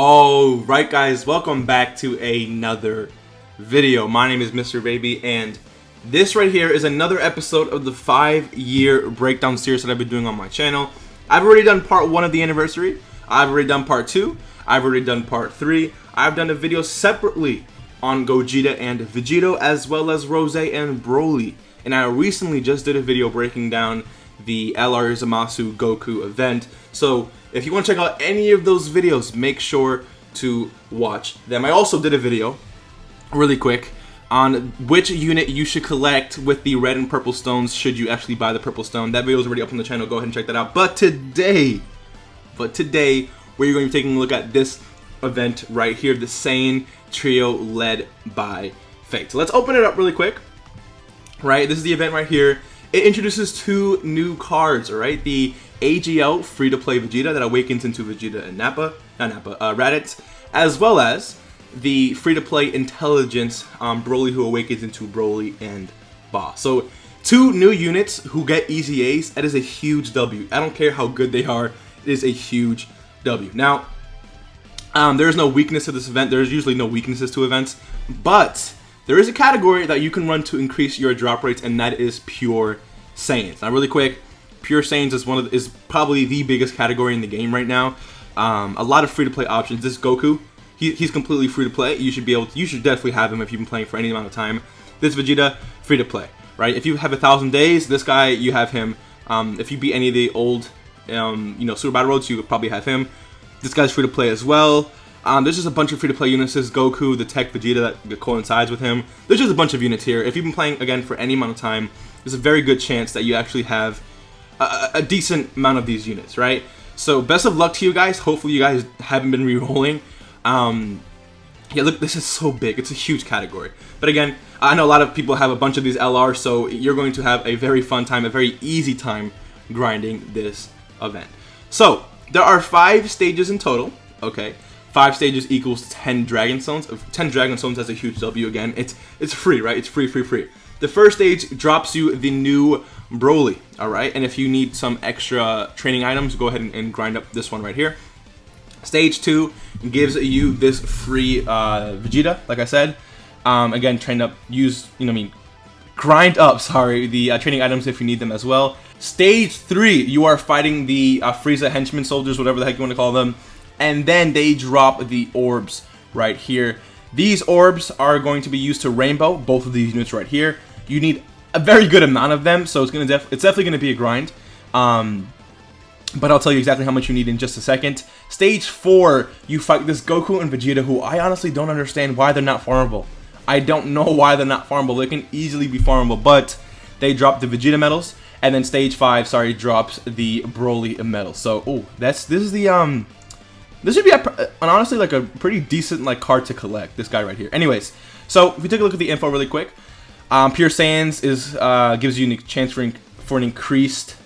All right, guys, welcome back to another video. My name is Mr. Baby, and this right here is another episode of the 5-year breakdown series that I've been doing on my channel. I've already done part 1 of the anniversary. I've already done part 2. I've already done part 3. I've done a video separately on Gogeta and Vegito, as well as Rose and Broly. And I recently just did a video breaking down the LR Zamasu Goku event. So if you want to check out any of those videos, make sure to watch them. I also did a video, really quick, on which unit you should collect with the red and purple stones should you actually buy the purple stone. That video is already up on the channel. Go ahead and check that out. But today, we're going to be taking a look at this event right here, the Saiyan trio led by Fate. So let's open it up really quick. Right, this is the event right here. It introduces 2 new cards, alright? The AGL free-to-play Vegeta that awakens into Vegeta and Raditz, as well as the free-to-play Intelligence Broly who awakens into Broly and Ba. So 2 new units who get easy A's. That is a huge W. I don't care how good they are. It is a huge W. Now, there is no weakness to this event. There's usually no weaknesses to events, but there is a category that you can run to increase your drop rates, and that is pure Saiyans. Now, really quick, pure Saiyans is probably the biggest category in the game right now. A lot of free-to-play options. This Goku, he's completely free-to-play. You should definitely have him if you've been playing for any amount of time. This Vegeta, free-to-play, right? If you have 1,000 days, this guy, you have him. If you beat any of the old, Super Battle Roads, you would probably have him. This guy's free-to-play as well. There's just a bunch of free-to-play units. There's Goku, the Tech Vegeta that coincides with him. There's just a bunch of units here. If you've been playing, again, for any amount of time, there's a very good chance that you actually have a decent amount of these units, right? So, best of luck to you guys. Hopefully, you guys haven't been re-rolling. Yeah, look, this is so big. It's a huge category. But again, I know a lot of people have a bunch of these LRs, so you're going to have a very fun time, a very easy time grinding this event. So, there are 5 stages in total, okay? 5 stages equals 10 Dragon Stones. 10 Dragon Stones has a huge W again. It's free, right? It's free. The first stage drops you the new Broly, alright? And if you need some extra training items, go ahead and grind up this one right here. Stage 2 gives you this free Vegeta, like I said. Again, grind up, the training items if you need them as well. Stage 3, you are fighting the Frieza Henchman Soldiers, whatever the heck you want to call them. And then they drop the orbs right here. These orbs are going to be used to rainbow both of these units right here. You need a very good amount of them, so it's definitely going to be a grind. But I'll tell you exactly how much you need in just a second. Stage 4, you fight this Goku and Vegeta, who I honestly don't understand why they're not farmable. I don't know why they're not farmable. They can easily be farmable, but they drop the Vegeta medals. And then stage 5, drops the Broly medal. So, this should be honestly like a pretty decent card to collect. This guy right here. Anyways, so if we take a look at the info really quick, Pure Saiyans gives you a chance for an increased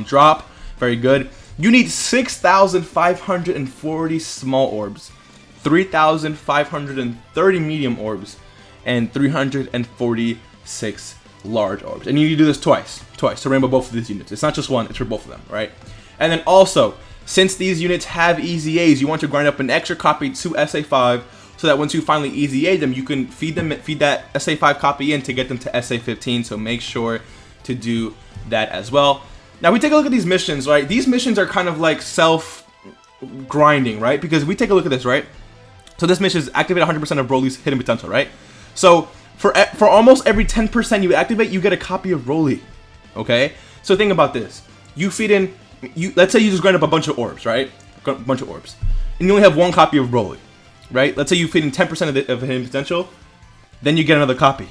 drop. Very good. You need 6,540 small orbs, 3,530 medium orbs, and 346 large orbs. And you need to do this twice to rainbow both of these units. It's not just one; it's for both of them, right? And then also, since these units have easy A's, you want to grind up an extra copy to SA5 so that once you finally easy A them, you can feed that SA5 copy in to get them to SA15. So make sure to do that as well. Now we take a look at these missions, right? These missions are kind of like self-grinding, right? Because we take a look at this, right? So this mission is activate 100% of Broly's hidden potential, right? So for almost every 10% you activate, you get a copy of Broly, okay? So think about this. You feed in... let's say you just grind up a bunch of orbs, right? A bunch of orbs. And you only have 1 copy of Broly, right? Let's say you feed in 10% of hidden potential. Then you get another copy.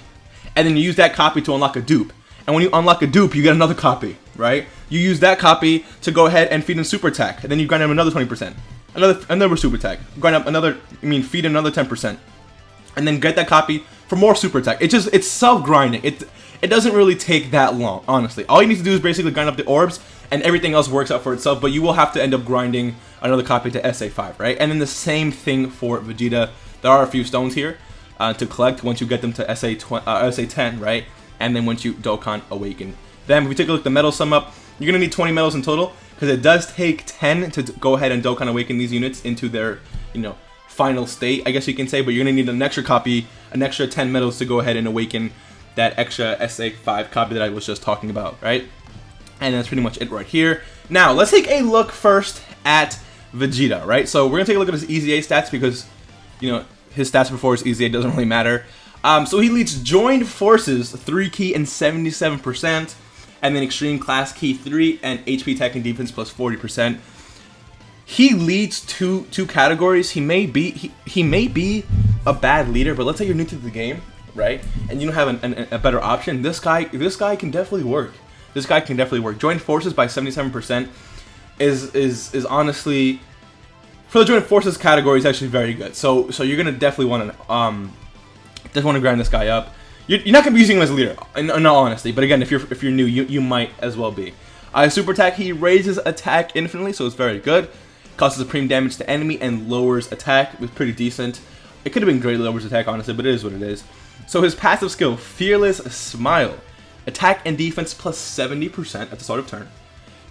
And then you use that copy to unlock a dupe. And when you unlock a dupe, you get another copy, right? You use that copy to go ahead and feed in super attack. And then you grind up another 20%. Another super attack. Grind up feed in another 10%. And then get that copy for more super attack. It's self-grinding. It doesn't really take that long, honestly. All you need to do is basically grind up the orbs, and everything else works out for itself, but you will have to end up grinding another copy to SA5, right? And then the same thing for Vegeta. There are a few stones here to collect once you get them to SA10, right? And then once you Dokkan Awaken them. If we take a look at the medal sum up, you're going to need 20 medals in total, because it does take 10 to go ahead and Dokkan Awaken these units into their, final state, I guess you can say, but you're going to need an extra copy, an extra 10 medals to go ahead and awaken that extra SA5 copy that I was just talking about, right? And that's pretty much it right here. Now, let's take a look first at Vegeta, right? So we're going to take a look at his EZA stats because, you know, his stats before his EZA doesn't really matter. So he leads Joined Forces 3 key and 77%, and then Extreme Class key 3 and HP Tech and Defense plus 40%. He leads two categories. He may be a bad leader, but let's say you're new to the game, right? And you don't have a better option. This guy can definitely work. This guy can definitely work. Joined Forces by 77% is honestly, for the Joined Forces category, is actually very good. So you're gonna definitely want to grind this guy up. You're not gonna be using him as a leader, in all honesty. But again, if you're new, you might as well be. Super attack, he raises attack infinitely, so it's very good. Causes supreme damage to enemy and lowers attack. It was pretty decent. It could have been great lowers attack, honestly, but it is what it is. So his passive skill, Fearless Smile. Attack and defense plus 70% at the start of turn.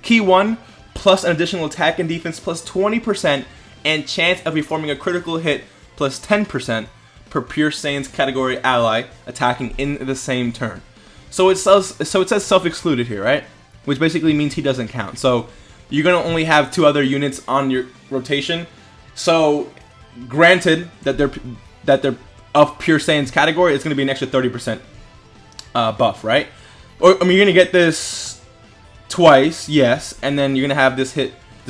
Key 1 plus an additional attack and defense plus 20% and chance of performing a critical hit plus 10% per Pure Saiyan's category ally attacking in the same turn. So it says self-excluded here, right? Which basically means he doesn't count. So you're gonna only have 2 other units on your rotation. So granted that they're of Pure Saiyan's category, it's gonna be an extra 30% buff, right? Or I mean, you're gonna get this twice, yes, and then you're gonna have this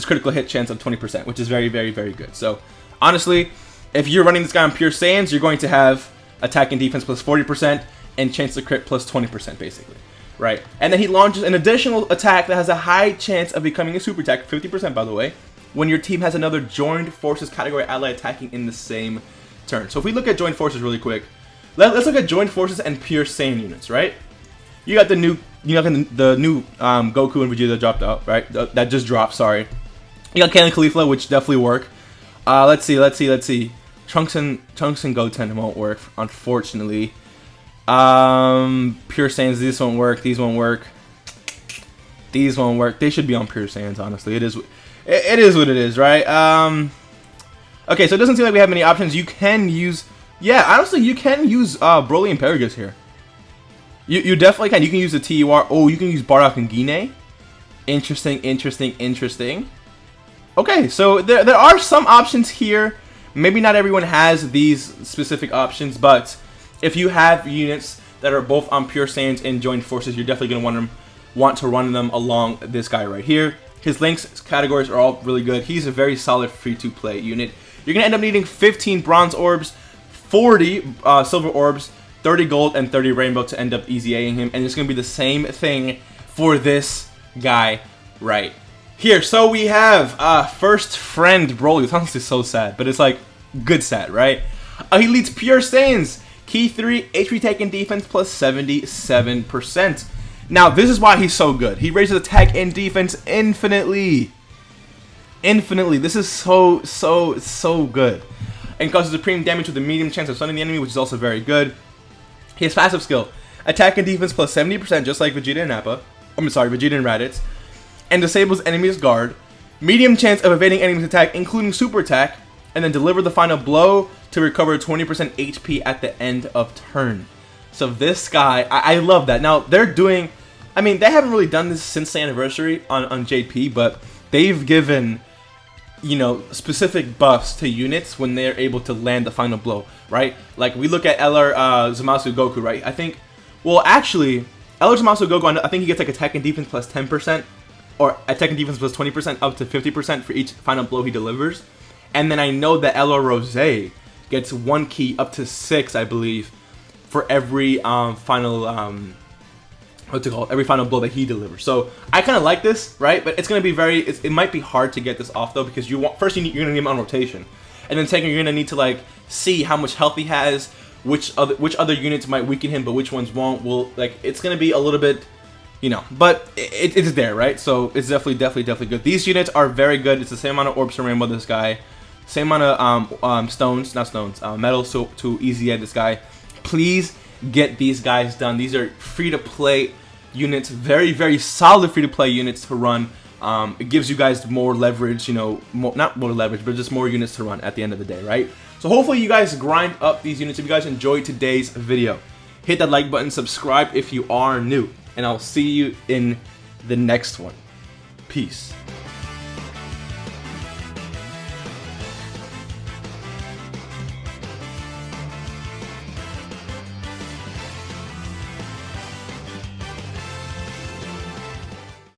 critical hit chance of 20%, which is very, very, very good. So honestly, if you're running this guy on Pure Saiyans, you're going to have attack and defense plus 40% and chance to crit plus 20%, basically, right? And then he launches an additional attack that has a high chance of becoming a super attack, 50% by the way, when your team has another Joined Forces category ally attacking in the same turn. So if we look at Joined Forces really quick, let's look at Joined Forces and Pure Saiyan units, right? You got the new, Goku and Vegeta that dropped out, right? That just dropped. Sorry. You got Kale and Caulifla, which definitely work. Let's see. Trunks and Goten won't work, unfortunately. Pure Saiyans, these won't work. These won't work. These won't work. They should be on Pure Saiyans, honestly. It is what it is, right? Okay, so it doesn't seem like we have many options. You can use, yeah, honestly, you can use Broly and Paragus here. You definitely can. You can use the TUR. Oh, you can use Bardock and Guinea. Interesting. Okay, so there are some options here. Maybe not everyone has these specific options, but if you have units that are both on Pure Saiyans and Joined Forces, you're definitely going to want to run them along this guy right here. His links categories are all really good. He's a very solid free-to-play unit. You're going to end up needing 15 bronze orbs, 40 silver orbs, 30 gold, and 30 rainbow to end up EZAing him. And it's going to be the same thing for this guy right here. So we have first friend Broly. It's honestly so sad, but it's like good sad, right? He leads Pure Saiyans. Key 3, HP Tech and Defense plus 77%. Now, this is why he's so good. He raises attack and defense infinitely. This is so good. And causes supreme damage with a medium chance of stunning the enemy, which is also very good. His passive skill, attack and defense plus 70%, just like Vegeta and Nappa. Vegeta and Raditz. And disables enemy's guard. Medium chance of evading enemy's attack, including super attack. And then deliver the final blow to recover 20% HP at the end of turn. So this guy, I love that. Now, they're doing, I mean, they haven't really done this since the anniversary on JP, but they've given, you know, specific buffs to units when they're able to land the final blow, right? Like, we look at LR Zamasu Goku, right? I think, well, actually, LR Zamasu Goku, I think he gets like attack and defense plus 10%, or attack and defense plus 20%, up to 50% for each final blow he delivers. And then I know that LR Rose gets 1 key up to 6, I believe, for every final every final blow that he delivers. So I kind of like this, right? But it's gonna be it might be hard to get this off though, because you're gonna need him on rotation, and then second, you're gonna need to like see how much health he has, which other units might weaken him, but which ones won't. It's gonna be a little bit, you know, but it's there, right? So it's definitely good. These units are very good. It's the same amount of orbs to rainbow this guy, same amount of metals to easy this guy. Please get these guys done. These are free to play units, very solid free to play units to run It gives you guys more leverage, you know, not more leverage, but just more units to run at the end of the day, right? So hopefully you guys grind up these units. If you guys enjoyed today's video, hit that like button, subscribe if you are new, and I'll see you in the next one. Peace.